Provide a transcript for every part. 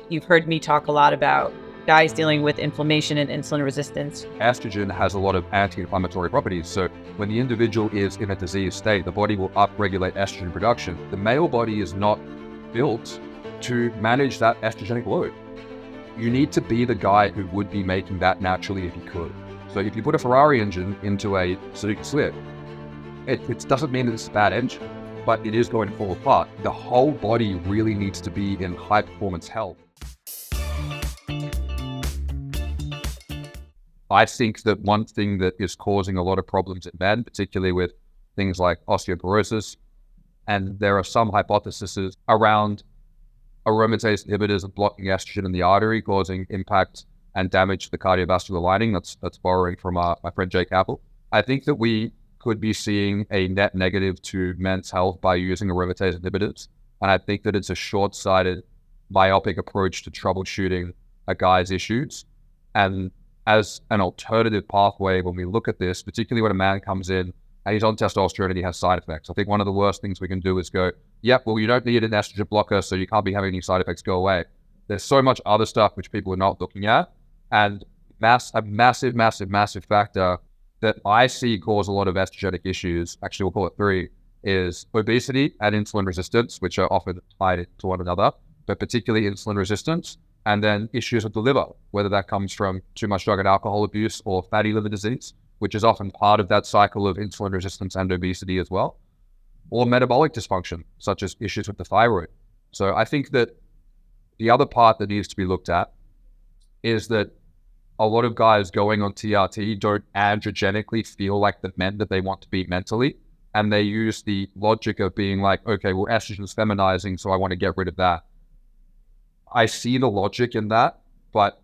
You've heard me talk a lot about guys dealing with inflammation and insulin resistance. Estrogen has a lot of anti-inflammatory properties. So when the individual is in a disease state, the body will upregulate estrogen production. The male body is not built to manage that estrogenic load. You need to be the guy who would be making that naturally if you could. So if you put a Ferrari engine into a Suzuki Swift, it doesn't mean that it's a bad engine, but it is going to fall apart. The whole body really needs to be in high performance health. I think that one thing that is causing a lot of problems in men, particularly with things like osteoporosis, and there are some hypotheses around aromatase inhibitors and blocking estrogen in the artery, causing impact and damage to the cardiovascular lining. That's borrowing from my friend Jake Apple. I think that we could be seeing a net negative to men's health by using aromatase inhibitors. And I think that it's a short-sighted, myopic approach to troubleshooting a guy's issues. And as an alternative pathway, when we look at this, particularly when a man comes in and he's on testosterone and he has side effects, I think one of the worst things we can do is go, yep, well, you don't need an estrogen blocker, so you can't be having any side effects, go away. There's so much other stuff which people are not looking at. And a massive factor that I see cause a lot of estrogenic issues, actually we'll call it three, is obesity and insulin resistance, which are often tied to one another, but particularly insulin resistance. And then issues with the liver, whether that comes from too much drug and alcohol abuse or fatty liver disease, which is often part of that cycle of insulin resistance and obesity as well, or metabolic dysfunction, such as issues with the thyroid. So I think that the other part that needs to be looked at is that a lot of guys going on TRT don't androgenically feel like the men that they want to be mentally. And they use the logic of being like, okay, well, estrogen is feminizing, so I want to get rid of that. I see the logic in that, but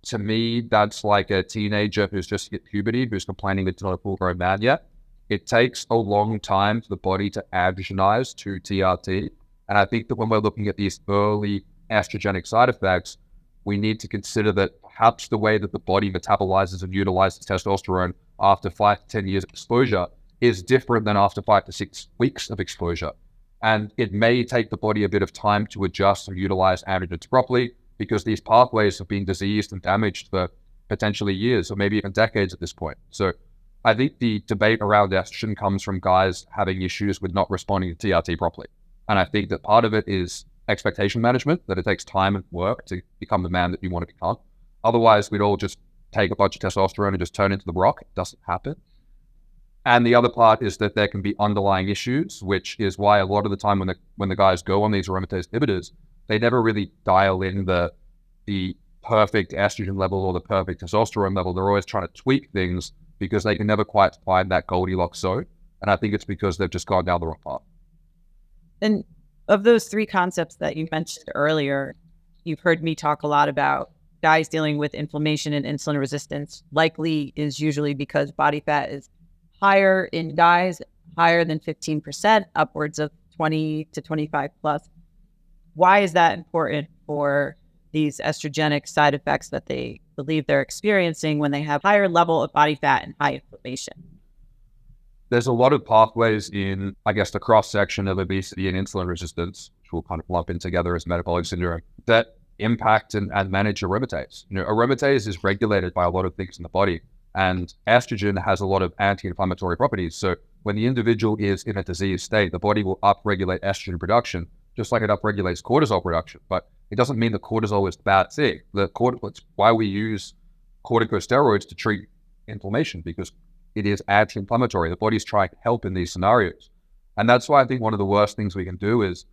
to me, that's like a teenager who's just hit puberty, who's complaining that he's not a full-grown man yet. It takes a long time for the body to androgenize to TRT. And I think that when we're looking at these early estrogenic side effects, we need to consider that perhaps the way that the body metabolizes and utilizes testosterone after 5 to 10 years of exposure is different than after 5 to 6 weeks of exposure. And it may take the body a bit of time to adjust and utilize androgens properly because these pathways have been diseased and damaged for potentially years or maybe even decades at this point. So I think the debate around estrogen comes from guys having issues with not responding to TRT properly. And I think that part of it is expectation management, that it takes time and work to become the man that you want to become. Otherwise, we'd all just take a bunch of testosterone and just turn into the rock. It doesn't happen. And the other part is that there can be underlying issues, which is why a lot of the time when the guys go on these aromatase inhibitors, they never really dial in the perfect estrogen level or the perfect testosterone level. They're always trying to tweak things because they can never quite find that Goldilocks zone. And I think it's because they've just gone down the wrong path. And of those three concepts that you mentioned earlier, you've heard me talk a lot about guys dealing with inflammation and insulin resistance. Likely is usually because body fat is higher in guys, higher than 15%, upwards of 20 to 25 plus. Why is that important for these estrogenic side effects that they believe they're experiencing when they have higher level of body fat and high inflammation? There's a lot of pathways in, I guess, the cross-section of obesity and insulin resistance, which we'll kind of lump in together as metabolic syndrome, that impact and manage aromatase. Aromatase is regulated by a lot of things in the body. And estrogen has a lot of anti-inflammatory properties. So when the individual is in a disease state, the body will upregulate estrogen production, just like it upregulates cortisol production. But it doesn't mean that cortisol is a bad thing. It's why we use corticosteroids to treat inflammation, because it is anti-inflammatory. The body's trying to help in these scenarios. And that's why I think one of the worst things we can do is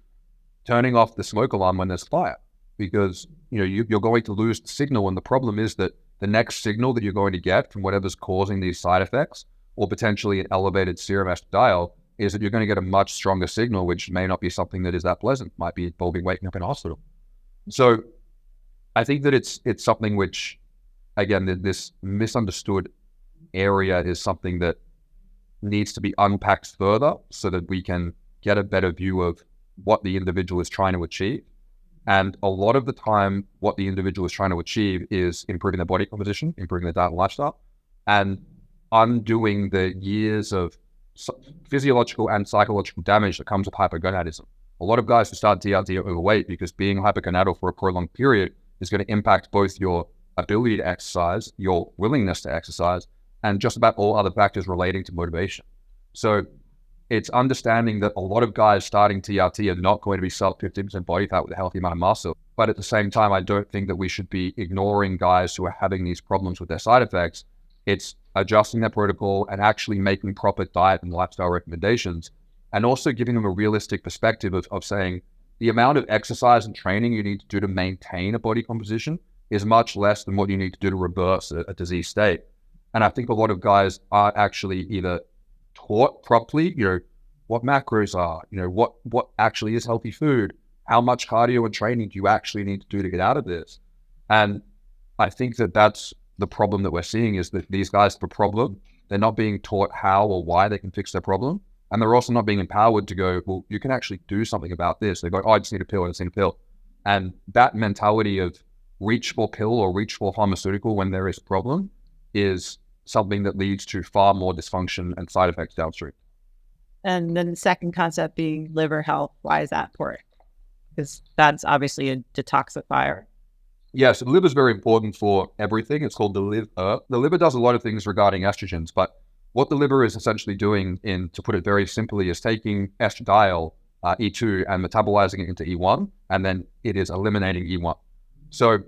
turning off the smoke alarm when there's fire, because you're going to lose the signal. And the problem is that the next signal that you're going to get from whatever's causing these side effects, or potentially an elevated serum estradiol, is that you're going to get a much stronger signal, which may not be something that is that pleasant. Might be involving waking up in a hospital. So I think that it's something which, again, this misunderstood area is something that needs to be unpacked further so that we can get a better view of what the individual is trying to achieve. And a lot of the time, what the individual is trying to achieve is improving their body composition, improving their diet and lifestyle, and undoing the years of physiological and psychological damage that comes with hypogonadism. A lot of guys who start TRT are overweight because being hypergonadal for a prolonged period is going to impact both your ability to exercise, your willingness to exercise, and just about all other factors relating to motivation. So it's understanding that a lot of guys starting TRT are not going to be sub 15% body fat with a healthy amount of muscle. But at the same time, I don't think that we should be ignoring guys who are having these problems with their side effects. It's adjusting their protocol and actually making proper diet and lifestyle recommendations, and also giving them a realistic perspective of saying the amount of exercise and training you need to do to maintain a body composition is much less than what you need to do to reverse a disease state. And I think a lot of guys aren't actually either taught properly, what macros are, what actually is healthy food, how much cardio and training do you actually need to do to get out of this. And I think that that's the problem that we're seeing, is that these guys have a problem. They're not being taught how or why they can fix their problem. And they're also not being empowered to go, well, you can actually do something about this. They go, oh, I just need a pill, I just need a pill. And that mentality of reach for pill or reach for pharmaceutical when there is a problem is something that leads to far more dysfunction and side effects downstream. And then the second concept being liver health. Why is that important? Because that's obviously a detoxifier. Yeah, so the liver is very important for everything. It's called the liver. The liver does a lot of things regarding estrogens, but what the liver is essentially doing, to put it very simply, is taking estradiol, E2, and metabolizing it into E1, and then it is eliminating E1. So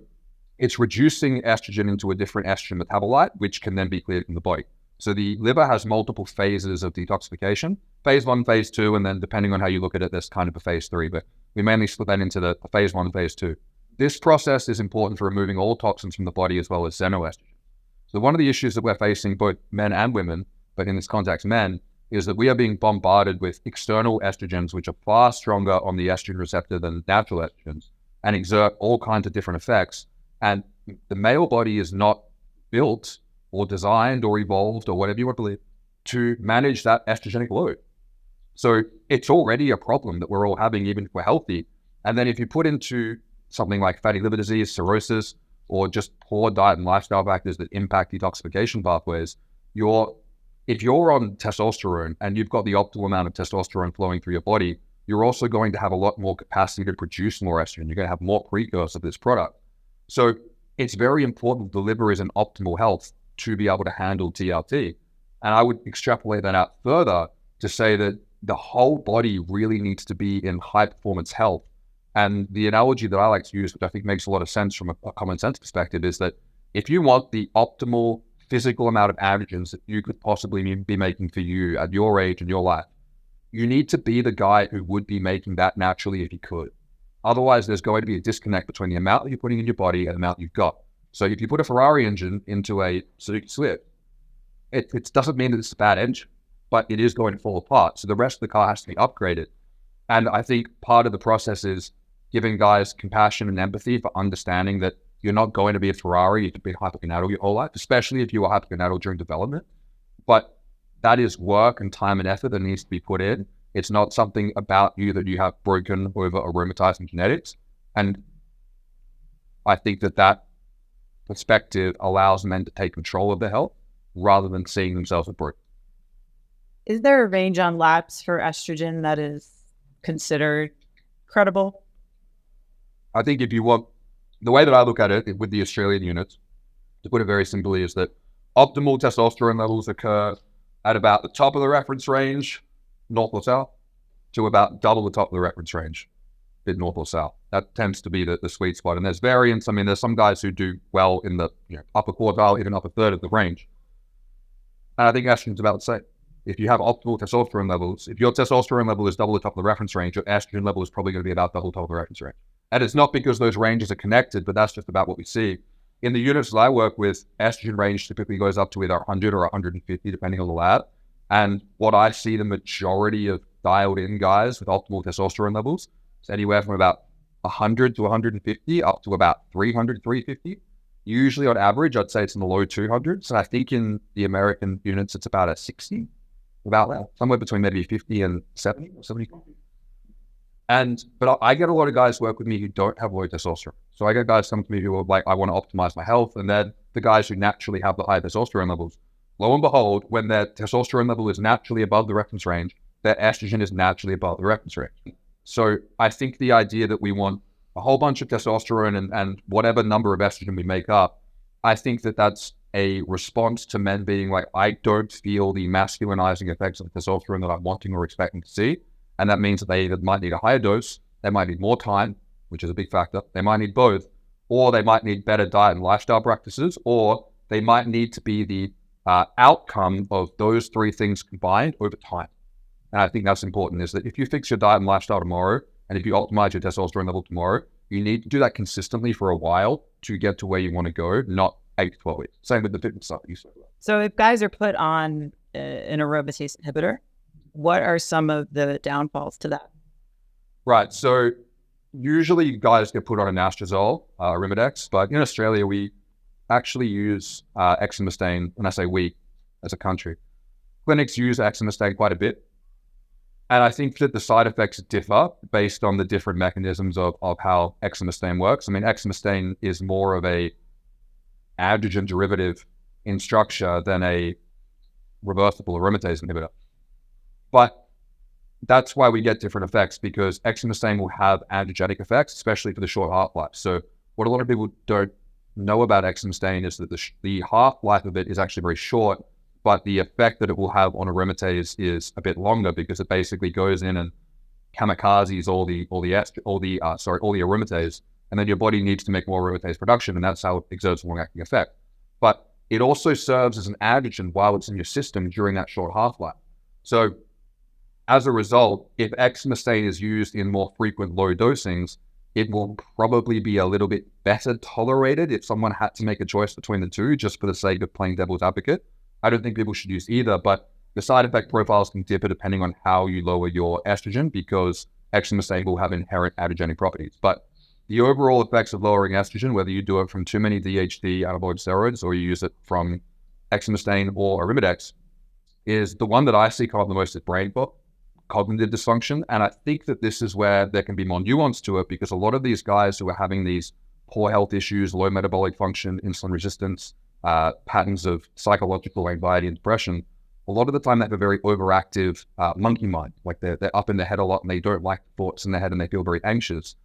it's reducing estrogen into a different estrogen metabolite, which can then be cleared from the body. So the liver has multiple phases of detoxification, phase 1, phase 2, and then depending on how you look at it, there's kind of a phase 3, but we mainly split that into the phase 1 and phase 2. This process is important for removing all toxins from the body as well as xenoestrogen. So one of the issues that we're facing, both men and women, but in this context men, is that we are being bombarded with external estrogens, which are far stronger on the estrogen receptor than natural estrogens, and exert all kinds of different effects. And the male body is not built or designed or evolved or whatever you want to believe to manage that estrogenic load. So it's already a problem that we're all having, even if we're healthy. And then if you put into something like fatty liver disease, cirrhosis, or just poor diet and lifestyle factors that impact detoxification pathways, if you're on testosterone and you've got the optimal amount of testosterone flowing through your body, you're also going to have a lot more capacity to produce more estrogen. You're going to have more precursor of this product. So it's very important the liver is in optimal health to be able to handle TRT. And I would extrapolate that out further to say that the whole body really needs to be in high performance health. And the analogy that I like to use, which I think makes a lot of sense from a common sense perspective, is that if you want the optimal physical amount of androgens that you could possibly be making for you at your age and your life, you need to be the guy who would be making that naturally if you could. Otherwise, there's going to be a disconnect between the amount that you're putting in your body and the amount you've got. So if you put a Ferrari engine into a Suzuki Swift, it doesn't mean that it's a bad engine, but it is going to fall apart. So the rest of the car has to be upgraded. And I think part of the process is giving guys compassion and empathy for understanding that you're not going to be a Ferrari, you could be hypergonadal your whole life, especially if you are hypergonadal during development. But that is work and time and effort that needs to be put in. It's not something about you that you have broken over aromatase genetics. And I think that perspective allows men to take control of their health rather than seeing themselves as broken. Is there a range on labs for estrogen that is considered credible? I think if you want, the way that I look at it with the Australian units, to put it very simply, is that optimal testosterone levels occur at about the top of the reference range, north or south, to about double the top of the reference range, bit north or south. That tends to be the sweet spot. And there's variance. I mean, there's some guys who do well in the upper quartile, even upper third of the range. And I think estrogen's about the same. If you have optimal testosterone levels, if your testosterone level is double the top of the reference range, your estrogen level is probably going to be about double the top of the reference range. And it's not because those ranges are connected, but that's just about what we see. In the units that I work with, estrogen range typically goes up to either 100 or 150, depending on the lab. And what I see the majority of dialed in guys with optimal testosterone levels is anywhere from about 100 to 150 up to about 300, 350. Usually on average, I'd say it's in the low 200s. And I think in the American units, it's about a 60, about that, somewhere between maybe 50 and 70 or 75. But I get a lot of guys work with me who don't have low testosterone. So I get guys come to me who are like, I want to optimize my health. And then the guys who naturally have the high testosterone levels, lo and behold, when their testosterone level is naturally above the reference range, their estrogen is naturally above the reference range. So I think the idea that we want a whole bunch of testosterone and whatever number of estrogen we make up, I think that that's a response to men being like, I don't feel the masculinizing effects of testosterone that I'm wanting or expecting to see. And that means that they either might need a higher dose, they might need more time, which is a big factor, they might need both, or they might need better diet and lifestyle practices, or they might need to be the outcome of those three things combined over time. And I think that's important, is that if you fix your diet and lifestyle tomorrow, and if you optimize your testosterone level tomorrow, you need to do that consistently for a while to get to where you want to go, not 8 to 12 weeks. Same with the fitness stuff you said. So if guys are put on an aromatase inhibitor, what are some of the downfalls to that? Right. So usually guys get put on an anastrozole, Arimidex, but in Australia, we actually use exemestane. When I say we, as a country, clinics use exemestane quite a bit. And I think that the side effects differ based on the different mechanisms of how exemestane works. I mean, exemestane is more of a androgen derivative in structure than a reversible aromatase inhibitor. But that's why we get different effects, because exemestane will have androgenic effects, especially for the short half-life. So what a lot of people don't know about exemestane is that the half-life of it is actually very short, but the effect that it will have on aromatase is a bit longer, because it basically goes in and kamikazes all the aromatase, and then your body needs to make more aromatase production, and that's how it exerts a long-acting effect. But it also serves as an adjuvant while it's in your system during that short half-life. So as a result, if exemestane is used in more frequent low dosings, it will probably be a little bit better tolerated if someone had to make a choice between the two, just for the sake of playing devil's advocate. I don't think people should use either, but the side effect profiles can differ depending on how you lower your estrogen, because exemestane will have inherent adrogenic properties. But the overall effects of lowering estrogen, whether you do it from too many DHT anabolic steroids or you use it from exemestane or Arimidex, is the one that I see come up the most is brain fog, cognitive dysfunction. And I think that this is where there can be more nuance to it, because a lot of these guys who are having these poor health issues, low metabolic function, insulin resistance, patterns of psychological anxiety and depression, a lot of the time they have a very overactive monkey mind. Like they're up in their head a lot and they don't like thoughts in their head and they feel very anxious.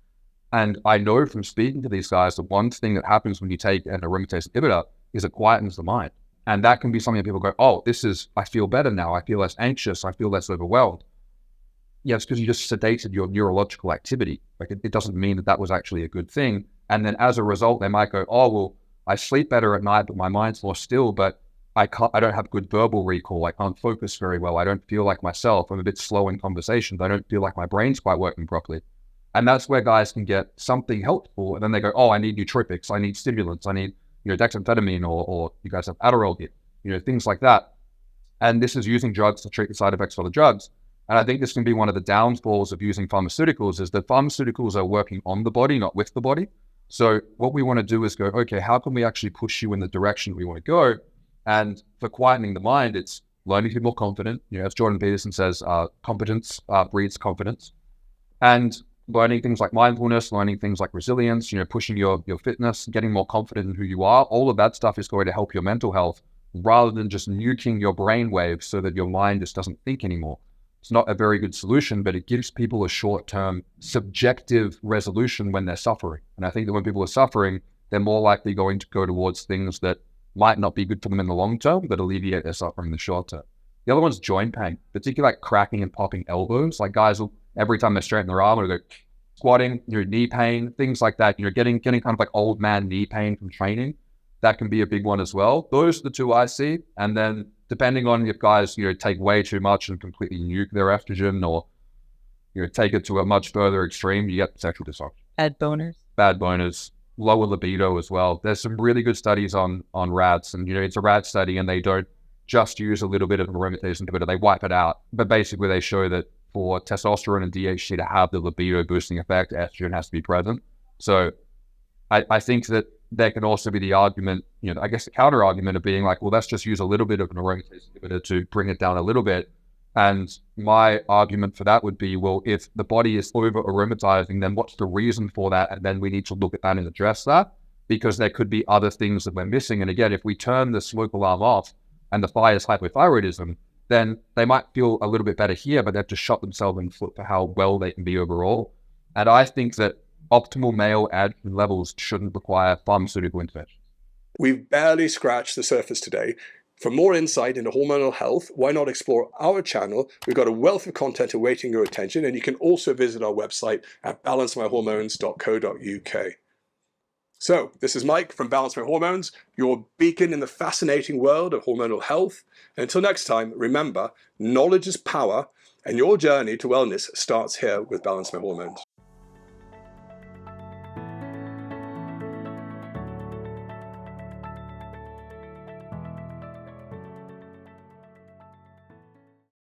And I know from speaking to these guys that one thing that happens when you take an aromatase inhibitor is it quietens the mind. And that can be something that people go, oh, I feel better now. I feel less anxious. I feel less overwhelmed. Yeah, it's because you just sedated your neurological activity. Like it doesn't mean that was actually a good thing. And then as a result, they might go, oh, well, I sleep better at night, but my mind's more still, but I don't have good verbal recall. I can't focus very well. I don't feel like myself. I'm a bit slow in conversations. I don't feel like my brain's quite working properly. And that's where guys can get something helpful. And then they go, oh, I need nootropics. I need stimulants. I need, dexamphetamine or you guys have Adderall here, things like that. And this is using drugs to treat the side effects for the drugs. And I think this can be one of the downfalls of using pharmaceuticals, is that pharmaceuticals are working on the body, not with the body. So what we want to do is go, okay, how can we actually push you in the direction we want to go? And for quietening the mind, it's learning to be more confident. As Jordan Peterson says, competence breeds confidence. And learning things like mindfulness, learning things like resilience, pushing your fitness, getting more confident in who you are. All of that stuff is going to help your mental health, rather than just nuking your brain waves so that your mind just doesn't think anymore. It's not a very good solution, but it gives people a short-term subjective resolution when they're suffering. And I think that when people are suffering, they're more likely going to go towards things that might not be good for them in the long term, but alleviate their suffering in the short term. The other one's joint pain, particularly like cracking and popping elbows. Like guys will, every time they straighten their arm, they'll go squatting, knee pain, things like that. Getting kind of like old man knee pain from training. That can be a big one as well. Those are the two I see. And then depending on if guys, take way too much and completely nuke their estrogen, or, take it to a much further extreme, you get sexual dysfunction. Bad boners, lower libido as well. There's some really good studies on rats, and, it's a rat study, and they don't just use a little bit of aromatase inhibitor, they wipe it out. But basically they show that for testosterone and DHT to have the libido boosting effect, estrogen has to be present. So I think that there can also be the argument, I guess the counter argument of being like, well, let's just use a little bit of an aromatase inhibitor to bring it down a little bit. And my argument for that would be, well, if the body is over aromatizing, then what's the reason for that? And then we need to look at that and address that, because there could be other things that we're missing. And again, if we turn the smoke alarm off and the fire is hypothyroidism, then they might feel a little bit better here, but they've just shot themselves in the foot for how well they can be overall. And I think that optimal male androgen levels shouldn't require pharmaceutical intervention. We've barely scratched the surface today. For more insight into hormonal health, why not explore our channel? We've got a wealth of content awaiting your attention, and you can also visit our website at balancemyhormones.co.uk. So, this is Mike from Balance My Hormones, your beacon in the fascinating world of hormonal health. And until next time, remember, knowledge is power, and your journey to wellness starts here with Balance My Hormones.